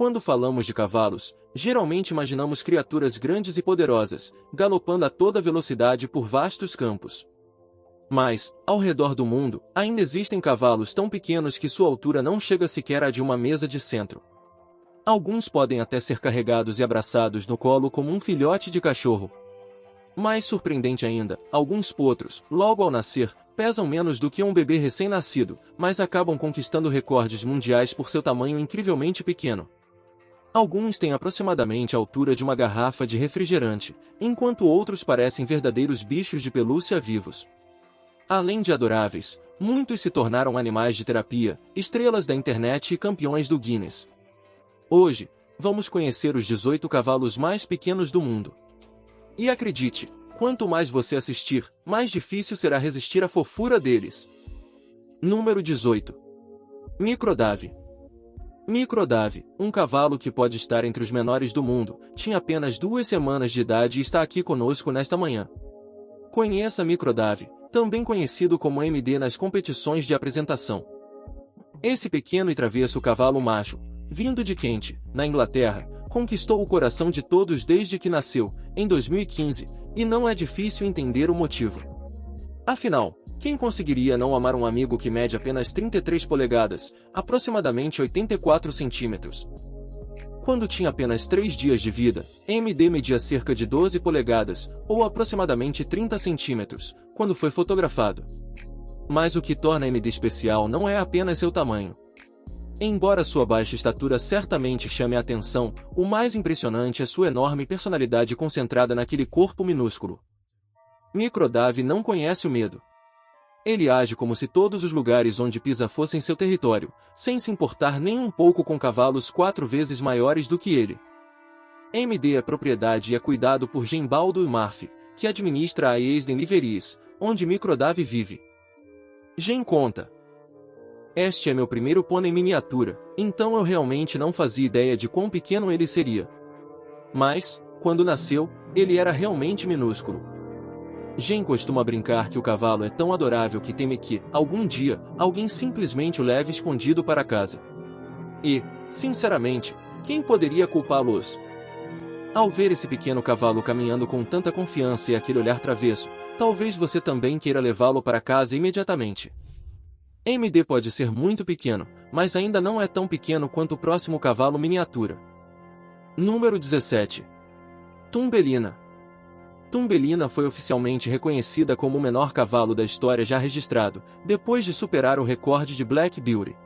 Quando falamos de cavalos, geralmente imaginamos criaturas grandes e poderosas, galopando a toda velocidade por vastos campos. Mas, ao redor do mundo, ainda existem cavalos tão pequenos que sua altura não chega sequer à de uma mesa de centro. Alguns podem até ser carregados e abraçados no colo como um filhote de cachorro. Mais surpreendente ainda, alguns potros, logo ao nascer, pesam menos do que um bebê recém-nascido, mas acabam conquistando recordes mundiais por seu tamanho incrivelmente pequeno. Alguns têm aproximadamente a altura de uma garrafa de refrigerante, enquanto outros parecem verdadeiros bichos de pelúcia vivos. Além de adoráveis, muitos se tornaram animais de terapia, estrelas da internet e campeões do Guinness. Hoje, vamos conhecer os 18 cavalos mais pequenos do mundo. E acredite, quanto mais você assistir, mais difícil será resistir à fofura deles. Número 18. Microdave. Microdave, um cavalo que pode estar entre os menores do mundo, tinha apenas 2 semanas de idade e está aqui conosco nesta manhã. Conheça Microdave, também conhecido como MD nas competições de apresentação. Esse pequeno e travesso cavalo macho, vindo de Kent, na Inglaterra, conquistou o coração de todos desde que nasceu, em 2015, e não é difícil entender o motivo. Afinal, quem conseguiria não amar um amigo que mede apenas 33 polegadas, aproximadamente 84 centímetros? Quando tinha apenas 3 dias de vida, MD media cerca de 12 polegadas, ou aproximadamente 30 centímetros, quando foi fotografado. Mas o que torna MD especial não é apenas seu tamanho. Embora sua baixa estatura certamente chame a atenção, o mais impressionante é sua enorme personalidade concentrada naquele corpo minúsculo. Microdave não conhece o medo. Ele age como se todos os lugares onde pisa fossem seu território, sem se importar nem um pouco com cavalos 4 vezes maiores do que ele. MD é propriedade e é cuidado por Gembaldo Murphy, que administra a Easden Liveries, onde Microdave vive. Gem conta: este é meu primeiro pônei miniatura, então eu realmente não fazia ideia de quão pequeno ele seria. Mas, quando nasceu, ele era realmente minúsculo. Gem costuma brincar que o cavalo é tão adorável que teme que, algum dia, alguém simplesmente o leve escondido para casa. E, sinceramente, quem poderia culpá-los? Ao ver esse pequeno cavalo caminhando com tanta confiança e aquele olhar travesso, talvez você também queira levá-lo para casa imediatamente. MD pode ser muito pequeno, mas ainda não é tão pequeno quanto o próximo cavalo miniatura. Número 17. Thumbelina. Thumbelina foi oficialmente reconhecida como o menor cavalo da história já registrado, depois de superar o recorde de Black Beauty.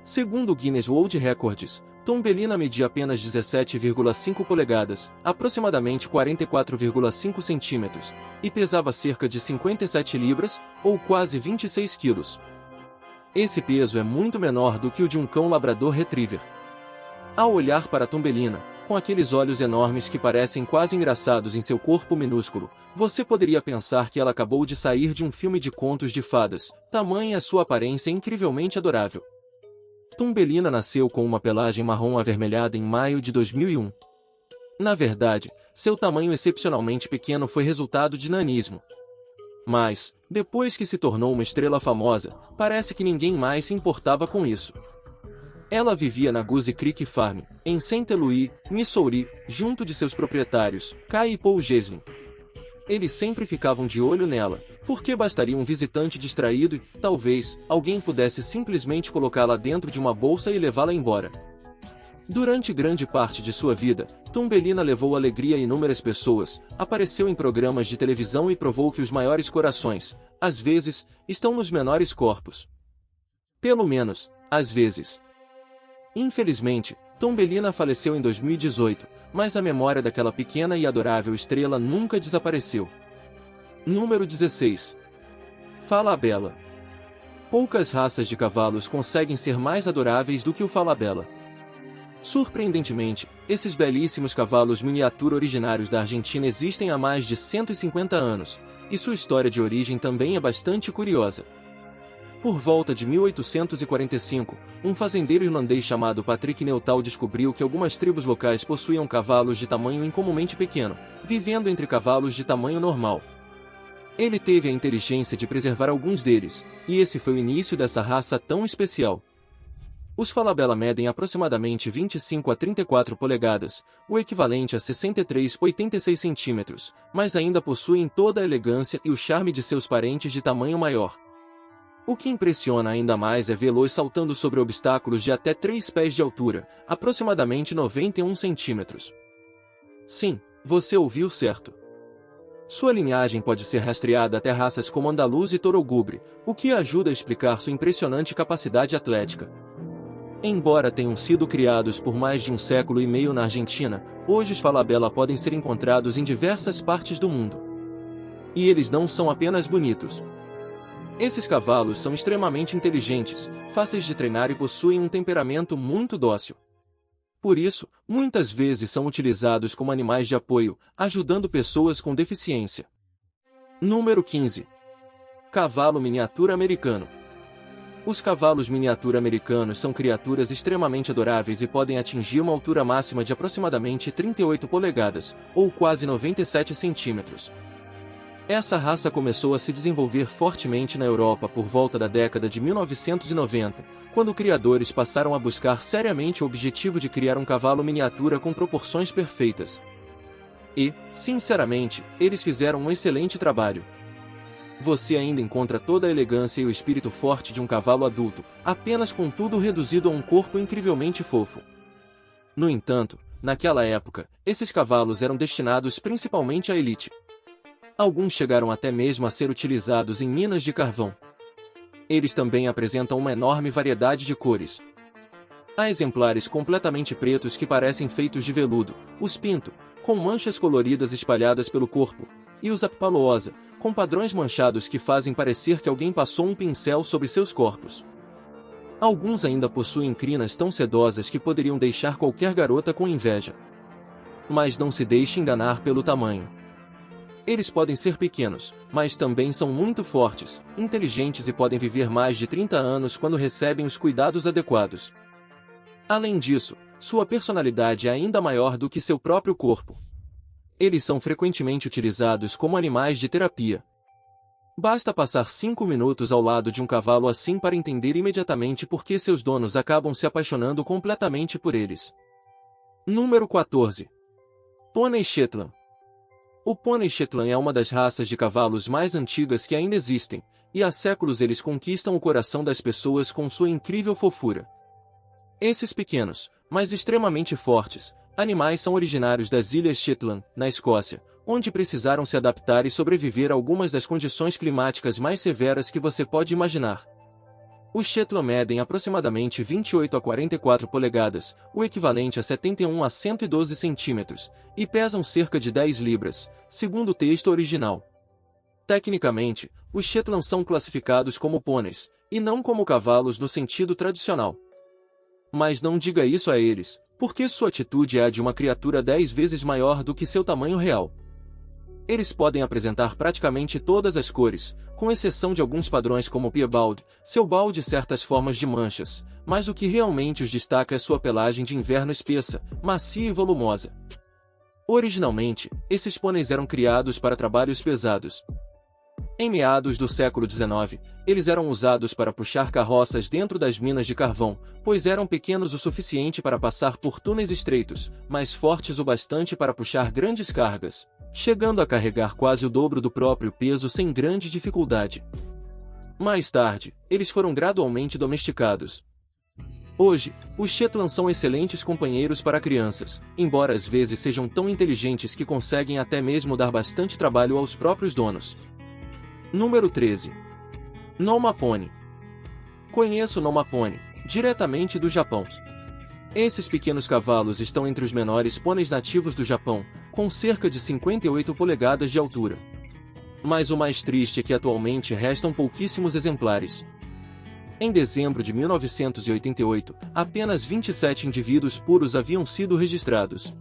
Segundo o Guinness World Records, Thumbelina media apenas 17,5 polegadas, aproximadamente 44,5 centímetros, e pesava cerca de 57 libras, ou quase 26 quilos. Esse peso é muito menor do que o de um cão labrador retriever. Ao olhar para Thumbelina, com aqueles olhos enormes que parecem quase engraçados em seu corpo minúsculo, você poderia pensar que ela acabou de sair de um filme de contos de fadas, tamanha a sua aparência incrivelmente adorável. Thumbelina nasceu com uma pelagem marrom avermelhada em maio de 2001. Na verdade, seu tamanho excepcionalmente pequeno foi resultado de nanismo. Mas, depois que se tornou uma estrela famosa, parece que ninguém mais se importava com isso. Ela vivia na Goose Creek Farm, em St. Louis, Missouri, junto de seus proprietários, Kai e Paul Geslin. Eles sempre ficavam de olho nela, porque bastaria um visitante distraído e, talvez, alguém pudesse simplesmente colocá-la dentro de uma bolsa e levá-la embora. Durante grande parte de sua vida, Thumbelina levou alegria a inúmeras pessoas, apareceu em programas de televisão e provou que os maiores corações, às vezes, estão nos menores corpos. Pelo menos, às vezes. Infelizmente, Thumbelina faleceu em 2018, mas a memória daquela pequena e adorável estrela nunca desapareceu. Número 16. Falabella. Poucas raças de cavalos conseguem ser mais adoráveis do que o Falabella. Surpreendentemente, esses belíssimos cavalos miniatura originários da Argentina existem há mais de 150 anos, e sua história de origem também é bastante curiosa. Por volta de 1845, um fazendeiro irlandês chamado Patrick Newtal descobriu que algumas tribos locais possuíam cavalos de tamanho incomumente pequeno, vivendo entre cavalos de tamanho normal. Ele teve a inteligência de preservar alguns deles, e esse foi o início dessa raça tão especial. Os Falabella medem aproximadamente 25 a 34 polegadas, o equivalente a 63,86 centímetros, mas ainda possuem toda a elegância e o charme de seus parentes de tamanho maior. O que impressiona ainda mais é vê-los saltando sobre obstáculos de até 3 pés de altura, aproximadamente 91 centímetros. Sim, você ouviu certo. Sua linhagem pode ser rastreada até raças como Andaluz e Torogubre, o que ajuda a explicar sua impressionante capacidade atlética. Embora tenham sido criados por mais de um século e meio na Argentina, hoje os Falabella podem ser encontrados em diversas partes do mundo. E eles não são apenas bonitos. Esses cavalos são extremamente inteligentes, fáceis de treinar e possuem um temperamento muito dócil. Por isso, muitas vezes são utilizados como animais de apoio, ajudando pessoas com deficiência. Número 15. Cavalo miniatura americano. Os cavalos miniatura americanos são criaturas extremamente adoráveis e podem atingir uma altura máxima de aproximadamente 38 polegadas, ou quase 97 centímetros. Essa raça começou a se desenvolver fortemente na Europa por volta da década de 1990, quando criadores passaram a buscar seriamente o objetivo de criar um cavalo miniatura com proporções perfeitas. E, sinceramente, eles fizeram um excelente trabalho. Você ainda encontra toda a elegância e o espírito forte de um cavalo adulto, apenas com tudo reduzido a um corpo incrivelmente fofo. No entanto, naquela época, esses cavalos eram destinados principalmente à elite. Alguns chegaram até mesmo a ser utilizados em minas de carvão. Eles também apresentam uma enorme variedade de cores. Há exemplares completamente pretos que parecem feitos de veludo, os pinto, com manchas coloridas espalhadas pelo corpo, e os apalosa, com padrões manchados que fazem parecer que alguém passou um pincel sobre seus corpos. Alguns ainda possuem crinas tão sedosas que poderiam deixar qualquer garota com inveja. Mas não se deixe enganar pelo tamanho. Eles podem ser pequenos, mas também são muito fortes, inteligentes e podem viver mais de 30 anos quando recebem os cuidados adequados. Além disso, sua personalidade é ainda maior do que seu próprio corpo. Eles são frequentemente utilizados como animais de terapia. Basta passar 5 minutos ao lado de um cavalo assim para entender imediatamente por que seus donos acabam se apaixonando completamente por eles. Número 14. Pônei Shetland. O pônei Shetland é uma das raças de cavalos mais antigas que ainda existem, e há séculos eles conquistam o coração das pessoas com sua incrível fofura. Esses pequenos, mas extremamente fortes, animais são originários das Ilhas Shetland, na Escócia, onde precisaram se adaptar e sobreviver a algumas das condições climáticas mais severas que você pode imaginar. Os Shetland medem aproximadamente 28 a 44 polegadas, o equivalente a 71 a 112 centímetros, e pesam cerca de 10 libras, segundo o texto original. Tecnicamente, os Shetland são classificados como pôneis, e não como cavalos no sentido tradicional. Mas não diga isso a eles, porque sua atitude é a de uma criatura 10 vezes maior do que seu tamanho real. Eles podem apresentar praticamente todas as cores, com exceção de alguns padrões como piebald, seu balde e certas formas de manchas, mas o que realmente os destaca é sua pelagem de inverno espessa, macia e volumosa. Originalmente, esses pôneis eram criados para trabalhos pesados. Em meados do século XIX, eles eram usados para puxar carroças dentro das minas de carvão, pois eram pequenos o suficiente para passar por túneis estreitos, mas fortes o bastante para puxar grandes cargas, chegando a carregar quase o dobro do próprio peso sem grande dificuldade. Mais tarde, eles foram gradualmente domesticados. Hoje, os Shetland são excelentes companheiros para crianças, embora às vezes sejam tão inteligentes que conseguem até mesmo dar bastante trabalho aos próprios donos. Número 13. Noma Pony. Conheço o Noma Pony, diretamente do Japão. Esses pequenos cavalos estão entre os menores pôneis nativos do Japão, com cerca de 58 polegadas de altura. Mas o mais triste é que atualmente restam pouquíssimos exemplares. Em dezembro de 1988, apenas 27 indivíduos puros haviam sido registrados.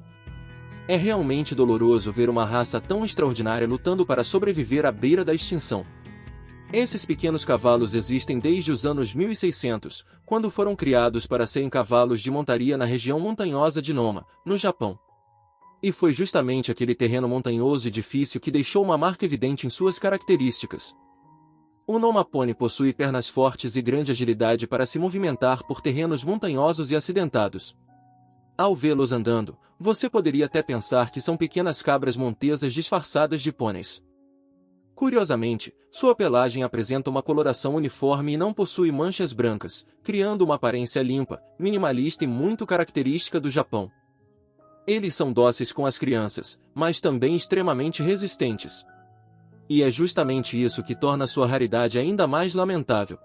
É realmente doloroso ver uma raça tão extraordinária lutando para sobreviver à beira da extinção. Esses pequenos cavalos existem desde os anos 1600, quando foram criados para serem cavalos de montaria na região montanhosa de Noma, no Japão. E foi justamente aquele terreno montanhoso e difícil que deixou uma marca evidente em suas características. O Noma Pony possui pernas fortes e grande agilidade para se movimentar por terrenos montanhosos e acidentados. Ao vê-los andando, você poderia até pensar que são pequenas cabras montesas disfarçadas de pôneis. Curiosamente, sua pelagem apresenta uma coloração uniforme e não possui manchas brancas, criando uma aparência limpa, minimalista e muito característica do Japão. Eles são dóceis com as crianças, mas também extremamente resistentes. E é justamente isso que torna sua raridade ainda mais lamentável.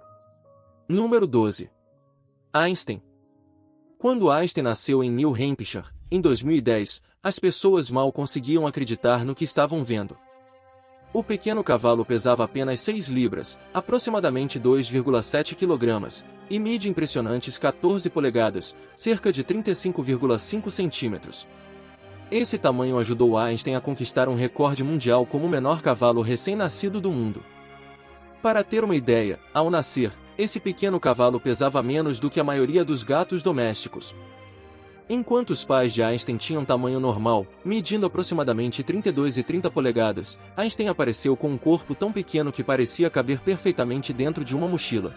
Número 12. Einstein. Quando Einstein nasceu em New Hampshire, em 2010, as pessoas mal conseguiam acreditar no que estavam vendo. O pequeno cavalo pesava apenas 6 libras, aproximadamente 2,7 kg, e mide impressionantes 14 polegadas, cerca de 35,5 centímetros. Esse tamanho ajudou Einstein a conquistar um recorde mundial como o menor cavalo recém-nascido do mundo. Para ter uma ideia, ao nascer, esse pequeno cavalo pesava menos do que a maioria dos gatos domésticos. Enquanto os pais de Einstein tinham tamanho normal, medindo aproximadamente 32 e 30 polegadas, Einstein apareceu com um corpo tão pequeno que parecia caber perfeitamente dentro de uma mochila.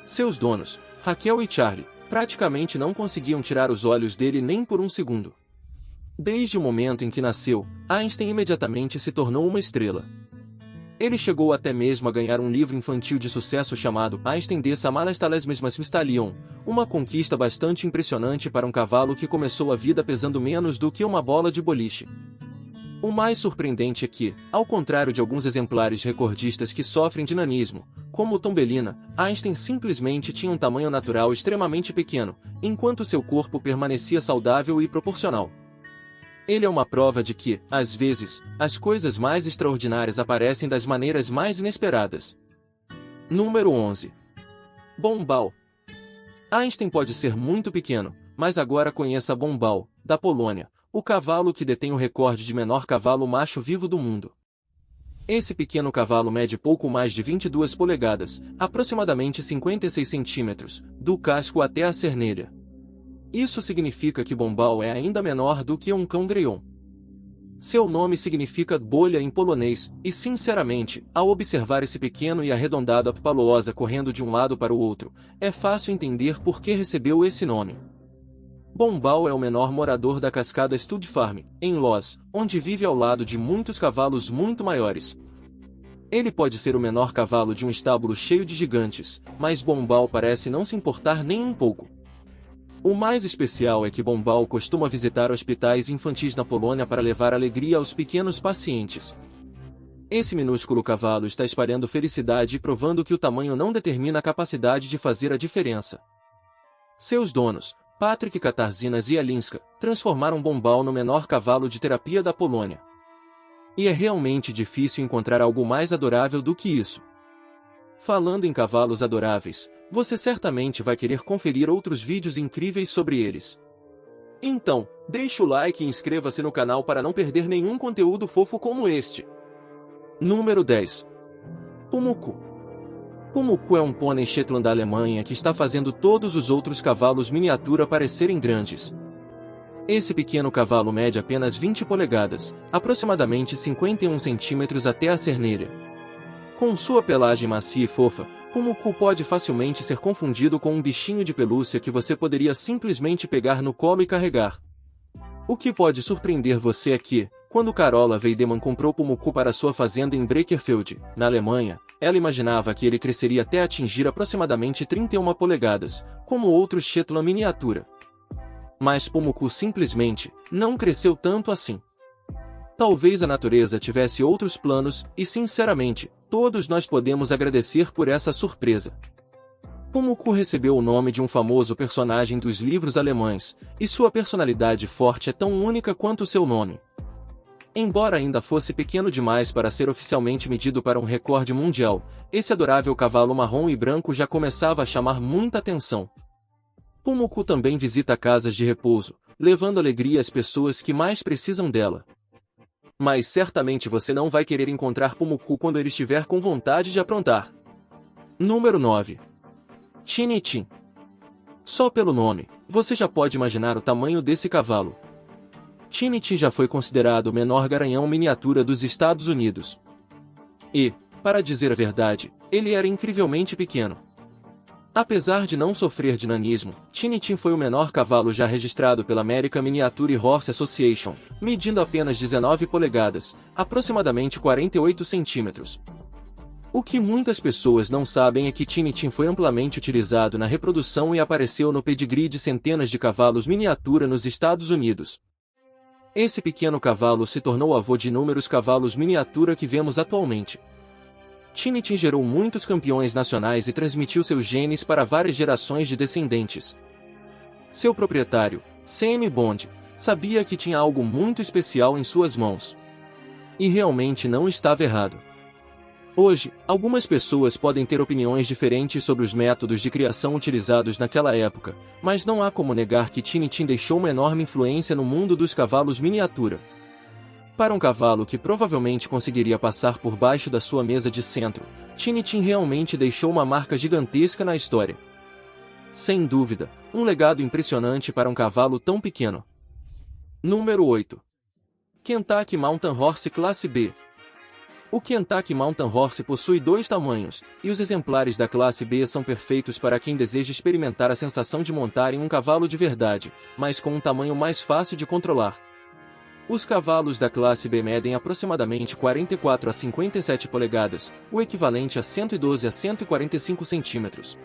Seus donos, Raquel e Charlie, praticamente não conseguiam tirar os olhos dele nem por um segundo. Desde o momento em que nasceu, Einstein imediatamente se tornou uma estrela. Ele chegou até mesmo a ganhar um livro infantil de sucesso chamado Einstein des Amalastalismismastalion, uma conquista bastante impressionante para um cavalo que começou a vida pesando menos do que uma bola de boliche. O mais surpreendente é que, ao contrário de alguns exemplares recordistas que sofrem de nanismo, como o Tombelina, Einstein simplesmente tinha um tamanho natural extremamente pequeno, enquanto seu corpo permanecia saudável e proporcional. Ele é uma prova de que, às vezes, as coisas mais extraordinárias aparecem das maneiras mais inesperadas. Número 11. Bombal. Einstein pode ser muito pequeno, mas agora conheça Bombal, da Polônia, o cavalo que detém o recorde de menor cavalo macho vivo do mundo. Esse pequeno cavalo mede pouco mais de 22 polegadas, aproximadamente 56 centímetros, do casco até a cernelha. Isso significa que Bombal é ainda menor do que um cão Greyhound. Seu nome significa bolha em polonês, e sinceramente, ao observar esse pequeno e arredondado Apapaloosa correndo de um lado para o outro, é fácil entender por que recebeu esse nome. Bombal é o menor morador da cascada Stud Farm, em Loss, onde vive ao lado de muitos cavalos muito maiores. Ele pode ser o menor cavalo de um estábulo cheio de gigantes, mas Bombal parece não se importar nem um pouco. O mais especial é que Bombal costuma visitar hospitais infantis na Polônia para levar alegria aos pequenos pacientes. Esse minúsculo cavalo está espalhando felicidade e provando que o tamanho não determina a capacidade de fazer a diferença. Seus donos, Patrick Katarzynas e Alinska, transformaram Bombal no menor cavalo de terapia da Polônia. E é realmente difícil encontrar algo mais adorável do que isso. Falando em cavalos adoráveis, você certamente vai querer conferir outros vídeos incríveis sobre eles. Então, deixe o like e inscreva-se no canal para não perder nenhum conteúdo fofo como este. Número 10. Pumuckl. Pumuckl é um pônei Shetland da Alemanha que está fazendo todos os outros cavalos miniatura parecerem grandes. Esse pequeno cavalo mede apenas 20 polegadas, aproximadamente 51 centímetros até a cernelha. Com sua pelagem macia e fofa, Pumuckl pode facilmente ser confundido com um bichinho de pelúcia que você poderia simplesmente pegar no colo e carregar. O que pode surpreender você é que, quando Carola Weidemann comprou Pumuckl para sua fazenda em Breckerfeld, na Alemanha, ela imaginava que ele cresceria até atingir aproximadamente 31 polegadas, como outros Shetland miniatura. Mas Pumuckl simplesmente não cresceu tanto assim. Talvez a natureza tivesse outros planos, e sinceramente, todos nós podemos agradecer por essa surpresa. Pumuckl recebeu o nome de um famoso personagem dos livros alemães, e sua personalidade forte é tão única quanto seu nome. Embora ainda fosse pequeno demais para ser oficialmente medido para um recorde mundial, esse adorável cavalo marrom e branco já começava a chamar muita atenção. Pumuckl também visita casas de repouso, levando alegria às pessoas que mais precisam dela. Mas certamente você não vai querer encontrar Pumuckl quando ele estiver com vontade de aprontar. Número 9. Chinitin. Só pelo nome, você já pode imaginar o tamanho desse cavalo. Chinitin já foi considerado o menor garanhão miniatura dos Estados Unidos. E, Para dizer a verdade, ele era incrivelmente pequeno. Apesar de não sofrer de nanismo, Tinitin foi o menor cavalo já registrado pela American Miniature Horse Association, medindo apenas 19 polegadas, aproximadamente 48 centímetros. O que muitas pessoas não sabem é que Tinitin foi amplamente utilizado na reprodução e apareceu no pedigree de centenas de cavalos miniatura nos Estados Unidos. Esse pequeno cavalo se tornou avô de inúmeros cavalos miniatura que vemos atualmente. Tinitin gerou muitos campeões nacionais e transmitiu seus genes para várias gerações de descendentes. Seu proprietário, C.M. Bond, sabia que tinha algo muito especial em suas mãos. E realmente não estava errado. Hoje, algumas pessoas podem ter opiniões diferentes sobre os métodos de criação utilizados naquela época, mas não há como negar que Tinitin deixou uma enorme influência no mundo dos cavalos miniatura. Para um cavalo que provavelmente conseguiria passar por baixo da sua mesa de centro, Tinitin realmente deixou uma marca gigantesca na história. Sem dúvida, um legado impressionante para um cavalo tão pequeno. Número 8. Kentucky Mountain Horse Classe B. O Kentucky Mountain Horse possui dois tamanhos, e os exemplares da classe B são perfeitos para quem deseja experimentar a sensação de montar em um cavalo de verdade, mas com um tamanho mais fácil de controlar. Os cavalos da classe B medem aproximadamente 44 a 57 polegadas, o equivalente a 112 a 145 centímetros.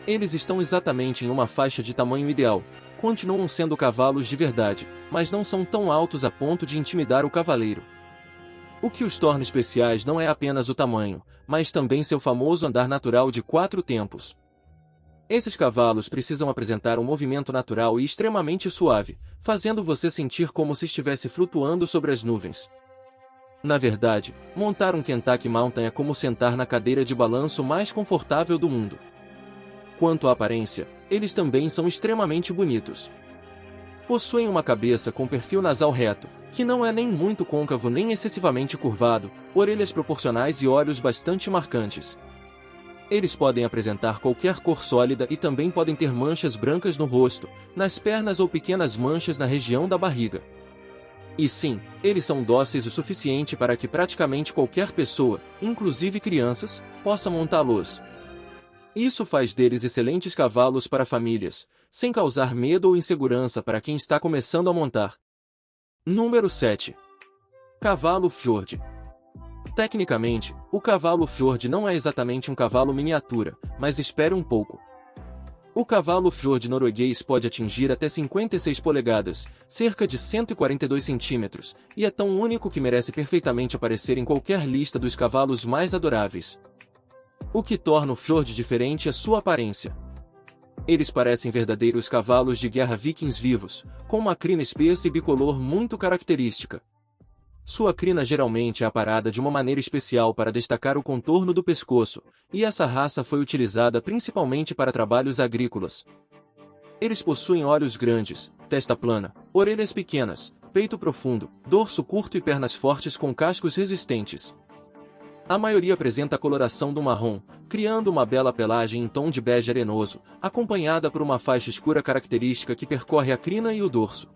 Eles estão exatamente em uma faixa de tamanho ideal, continuam sendo cavalos de verdade, mas não são tão altos a ponto de intimidar o cavaleiro. O que os torna especiais não é apenas o tamanho, mas também seu famoso andar natural de 4 tempos. Esses cavalos precisam apresentar um movimento natural e extremamente suave, fazendo você sentir como se estivesse flutuando sobre as nuvens. Na verdade, montar um Kentucky Mountain é como sentar na cadeira de balanço mais confortável do mundo. Quanto à aparência, eles também são extremamente bonitos. Possuem uma cabeça com perfil nasal reto, que não é nem muito côncavo nem excessivamente curvado, orelhas proporcionais e olhos bastante marcantes. Eles podem apresentar qualquer cor sólida e também podem ter manchas brancas no rosto, nas pernas ou pequenas manchas na região da barriga. E sim, eles são dóceis o suficiente para que praticamente qualquer pessoa, inclusive crianças, possa montá-los. Isso faz deles excelentes cavalos para famílias, sem causar medo ou insegurança para quem está começando a montar. Número 7. Cavalo Fjord. Tecnicamente, o cavalo Fjord não é exatamente um cavalo miniatura, mas espere um pouco. O cavalo Fjord norueguês pode atingir até 56 polegadas, cerca de 142 centímetros, e é tão único que merece perfeitamente aparecer em qualquer lista dos cavalos mais adoráveis. O que torna o Fjord diferente é sua aparência. Eles parecem verdadeiros cavalos de guerra vikings vivos, com uma crina espessa e bicolor muito característica. Sua crina geralmente é aparada de uma maneira especial para destacar o contorno do pescoço, e essa raça foi utilizada principalmente para trabalhos agrícolas. Eles possuem olhos grandes, testa plana, orelhas pequenas, peito profundo, dorso curto e pernas fortes com cascos resistentes. A maioria apresenta a coloração do marrom, criando uma bela pelagem em tom de bege arenoso, acompanhada por uma faixa escura característica que percorre a crina e o dorso.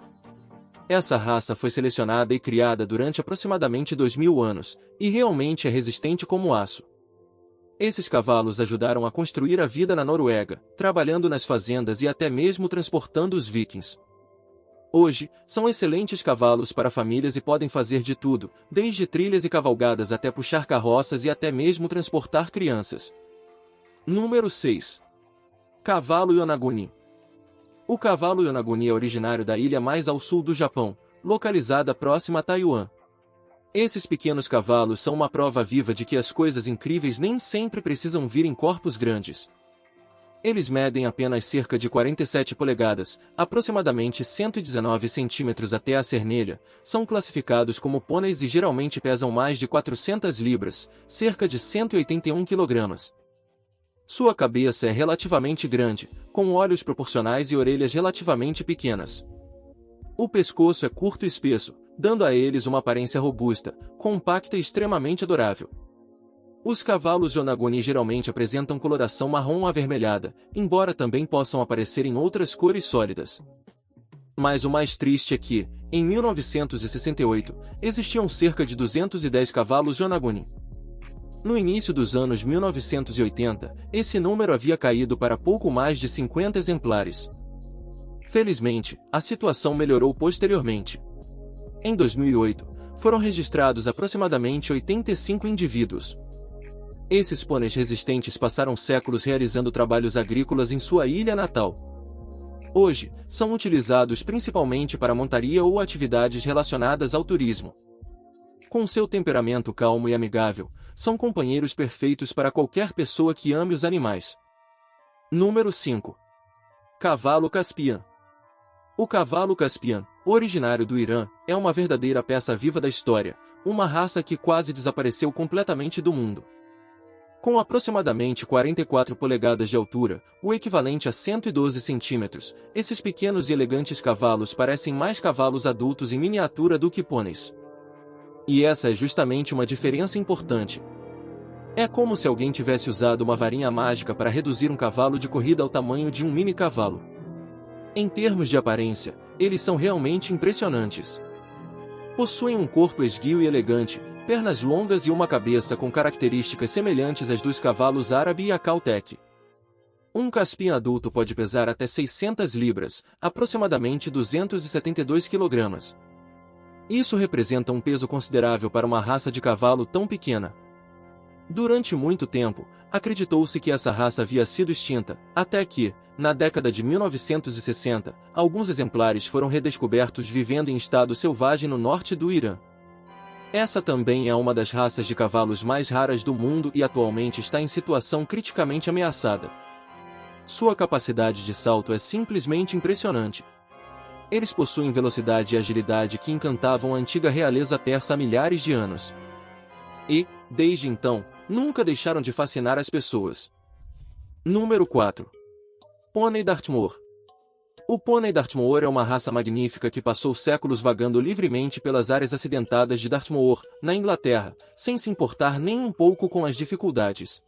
Essa raça foi selecionada e criada durante aproximadamente 2000 anos, e realmente é resistente como aço. Esses cavalos ajudaram a construir a vida na Noruega, trabalhando nas fazendas e até mesmo transportando os vikings. Hoje, são excelentes cavalos para famílias e podem fazer de tudo, desde trilhas e cavalgadas até puxar carroças e até mesmo transportar crianças. Número 6. Cavalo Yonaguni. O cavalo Yonaguni é originário da ilha mais ao sul do Japão, localizada próxima a Taiwan. Esses pequenos cavalos são uma prova viva de que as coisas incríveis nem sempre precisam vir em corpos grandes. Eles medem apenas cerca de 47 polegadas, aproximadamente 119 centímetros até a cernelha, são classificados como pôneis e geralmente pesam mais de 400 libras, cerca de 181 quilogramas. Sua cabeça é relativamente grande, com olhos proporcionais e orelhas relativamente pequenas. O pescoço é curto e espesso, dando a eles uma aparência robusta, compacta e extremamente adorável. Os cavalos Yonaguni geralmente apresentam coloração marrom avermelhada, embora também possam aparecer em outras cores sólidas. Mas o mais triste é que, em 1968, existiam cerca de 210 cavalos Yonaguni. No início dos anos 1980, esse número havia caído para pouco mais de 50 exemplares. Felizmente, a situação melhorou posteriormente. Em 2008, foram registrados aproximadamente 85 indivíduos. Esses pôneis resistentes passaram séculos realizando trabalhos agrícolas em sua ilha natal. Hoje, são utilizados principalmente para montaria ou atividades relacionadas ao turismo. Com seu temperamento calmo e amigável, são companheiros perfeitos para qualquer pessoa que ame os animais. Número 5. Cavalo Caspian. O cavalo Caspian, originário do Irã, é uma verdadeira peça viva da história, uma raça que quase desapareceu completamente do mundo. Com aproximadamente 44 polegadas de altura, o equivalente a 112 centímetros, esses pequenos e elegantes cavalos parecem mais cavalos adultos em miniatura do que pôneis. E essa é justamente uma diferença importante. É como se alguém tivesse usado uma varinha mágica para reduzir um cavalo de corrida ao tamanho de um mini cavalo. Em termos de aparência, eles são realmente impressionantes. Possuem um corpo esguio e elegante, pernas longas e uma cabeça com características semelhantes às dos cavalos árabe e Acautec. Um Caspian adulto pode pesar até 600 libras, aproximadamente 272 kg. Isso representa um peso considerável para uma raça de cavalo tão pequena. Durante muito tempo, acreditou-se que essa raça havia sido extinta, até que, na década de 1960, alguns exemplares foram redescobertos vivendo em estado selvagem no norte do Irã. Essa também é uma das raças de cavalos mais raras do mundo e atualmente está em situação criticamente ameaçada. Sua capacidade de salto é simplesmente impressionante. Eles possuem velocidade e agilidade que encantavam a antiga realeza persa há milhares de anos. E, desde então, nunca deixaram de fascinar as pessoas. Número 4. Pônei Dartmoor. O pônei Dartmoor é uma raça magnífica que passou séculos vagando livremente pelas áreas acidentadas de Dartmoor, na Inglaterra, sem se importar nem um pouco com as dificuldades.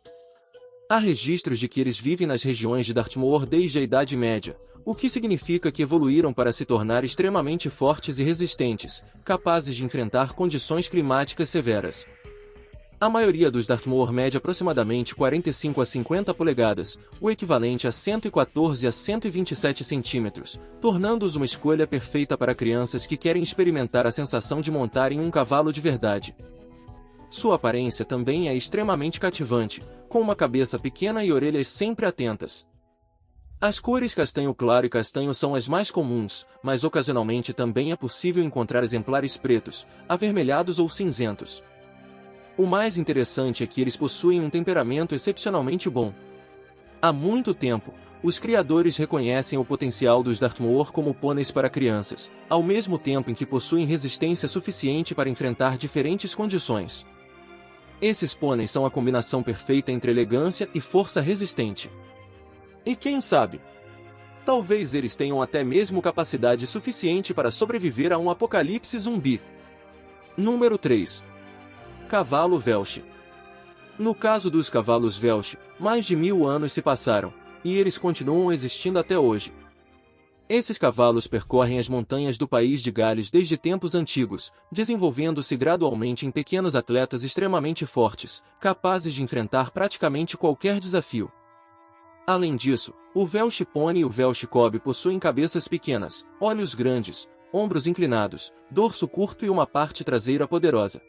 Há registros de que eles vivem nas regiões de Dartmoor desde a Idade Média, o que significa que evoluíram para se tornar extremamente fortes e resistentes, capazes de enfrentar condições climáticas severas. A maioria dos Dartmoor mede aproximadamente 45 a 50 polegadas, o equivalente a 114 a 127 centímetros, tornando-os uma escolha perfeita para crianças que querem experimentar a sensação de montar em um cavalo de verdade. Sua aparência também é extremamente cativante, com uma cabeça pequena e orelhas sempre atentas. As cores castanho claro e castanho são as mais comuns, mas ocasionalmente também é possível encontrar exemplares pretos, avermelhados ou cinzentos. O mais interessante é que eles possuem um temperamento excepcionalmente bom. Há muito tempo, os criadores reconhecem o potencial dos Dartmoor como pôneis para crianças, ao mesmo tempo em que possuem resistência suficiente para enfrentar diferentes condições. Esses pôneis são a combinação perfeita entre elegância e força resistente. E quem sabe? Talvez eles tenham até mesmo capacidade suficiente para sobreviver a um apocalipse zumbi. Número 3. Cavalo Welsh. No caso dos cavalos Welsh, mais de 1000 anos se passaram, e eles continuam existindo até hoje. Esses cavalos percorrem as montanhas do país de Gales desde tempos antigos, desenvolvendo-se gradualmente em pequenos atletas extremamente fortes, capazes de enfrentar praticamente qualquer desafio. Além disso, o Welsh Pony e o Welsh Cob possuem cabeças pequenas, olhos grandes, ombros inclinados, dorso curto e uma parte traseira poderosa.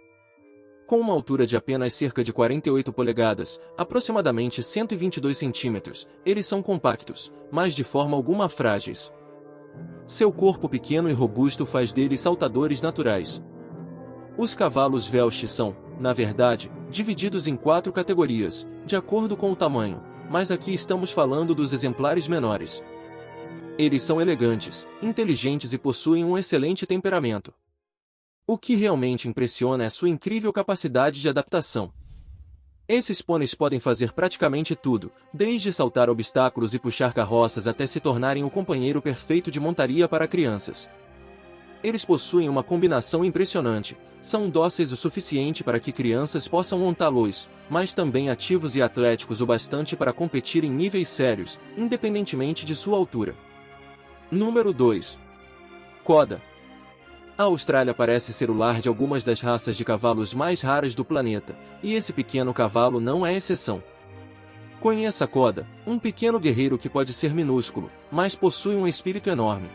Com uma altura de apenas cerca de 48 polegadas, aproximadamente 122 centímetros, eles são compactos, mas de forma alguma frágeis. Seu corpo pequeno e robusto faz deles saltadores naturais. Os cavalos Welsh são, na verdade, divididos em 4 categorias, de acordo com o tamanho, mas aqui estamos falando dos exemplares menores. Eles são elegantes, inteligentes e possuem um excelente temperamento. O que realmente impressiona é sua incrível capacidade de adaptação. Esses pôneis podem fazer praticamente tudo, desde saltar obstáculos e puxar carroças até se tornarem o companheiro perfeito de montaria para crianças. Eles possuem uma combinação impressionante, são dóceis o suficiente para que crianças possam montá-los, mas também ativos e atléticos o bastante para competir em níveis sérios, independentemente de sua altura. Número 2. Coda. A Austrália parece ser o lar de algumas das raças de cavalos mais raras do planeta, e esse pequeno cavalo não é exceção. Conheça Koda, um pequeno guerreiro que pode ser minúsculo, mas possui um espírito enorme.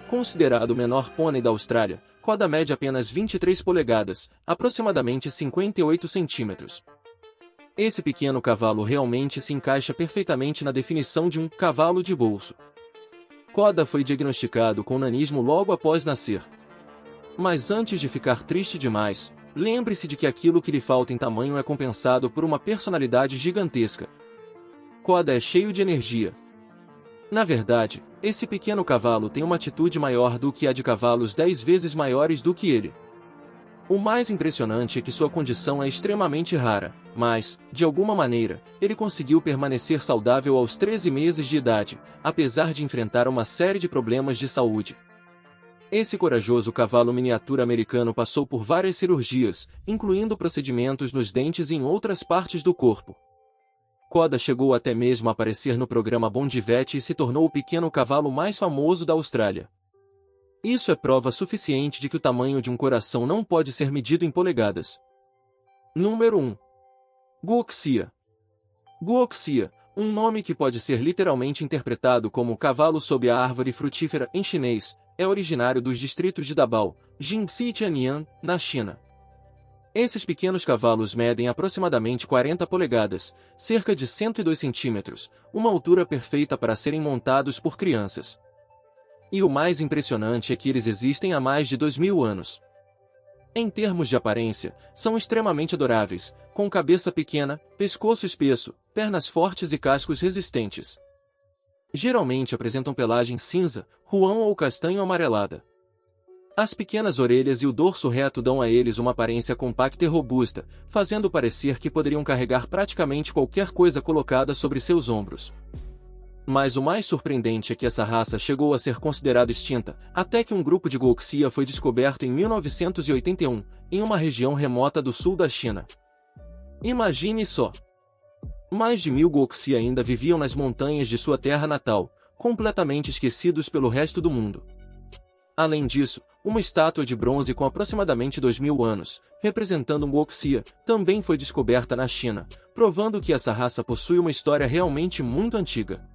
Considerado o menor pônei da Austrália, Koda mede apenas 23 polegadas, aproximadamente 58 centímetros. Esse pequeno cavalo realmente se encaixa perfeitamente na definição de um cavalo de bolso. Koda foi diagnosticado com nanismo logo após nascer. Mas antes de ficar triste demais, lembre-se de que aquilo que lhe falta em tamanho é compensado por uma personalidade gigantesca. Koda é cheio de energia. Na verdade, esse pequeno cavalo tem uma atitude maior do que a de cavalos 10 vezes maiores do que ele. O mais impressionante é que sua condição é extremamente rara, mas, de alguma maneira, ele conseguiu permanecer saudável aos 13 meses de idade, apesar de enfrentar uma série de problemas de saúde. Esse corajoso cavalo miniatura americano passou por várias cirurgias, incluindo procedimentos nos dentes e em outras partes do corpo. Koda chegou até mesmo a aparecer no programa Bom de Vet e se tornou o pequeno cavalo mais famoso da Austrália. Isso é prova suficiente de que o tamanho de um coração não pode ser medido em polegadas. Número 1. Guoxia. Guoxia, um nome que pode ser literalmente interpretado como cavalo sob a árvore frutífera em chinês, é originário dos distritos de Dabao, Jingxi e Tianyang, na China. Esses pequenos cavalos medem aproximadamente 40 polegadas, cerca de 102 centímetros, uma altura perfeita para serem montados por crianças. E o mais impressionante é que eles existem há mais de 2000 anos. Em termos de aparência, são extremamente adoráveis, com cabeça pequena, pescoço espesso, pernas fortes e cascos resistentes. Geralmente apresentam pelagem cinza, ruão ou castanho amarelada. As pequenas orelhas e o dorso reto dão a eles uma aparência compacta e robusta, fazendo parecer que poderiam carregar praticamente qualquer coisa colocada sobre seus ombros. Mas o mais surpreendente é que essa raça chegou a ser considerada extinta, até que um grupo de Guoxia foi descoberto em 1981, em uma região remota do sul da China. Imagine só! Mais de 1000 Guoxia ainda viviam nas montanhas de sua terra natal, completamente esquecidos pelo resto do mundo. Além disso, uma estátua de bronze com aproximadamente 2000 anos, representando um Guoxia, também foi descoberta na China, provando que essa raça possui uma história realmente muito antiga.